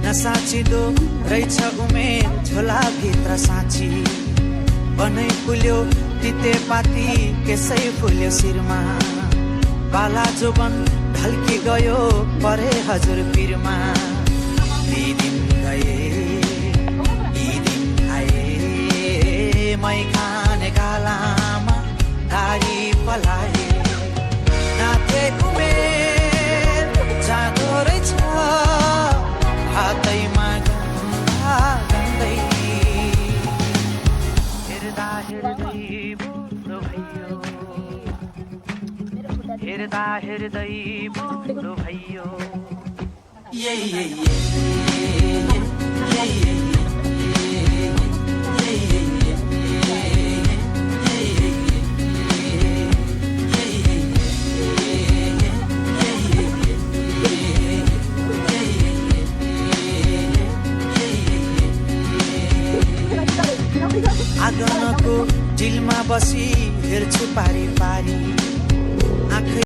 नसाचिदो रहेछ उमेर झोलाभित्र साँची बनै फुल्यो तितेपाती केसै फुल्यो शिरमा बाला जोबन ढल्की गयो परे हजुर पिरमा ती दिन गए यी दिन आए मै खाने गालामा दारी पलाए नाथे उमेर जाँदो रहेछ हातैमा गन्दै हेर्दा हेर्दै बुढो भयो हेर्दा हेर्दै बुढो भयो आँगनको डिलमा बसी हेर्छु पारी पारी आँखै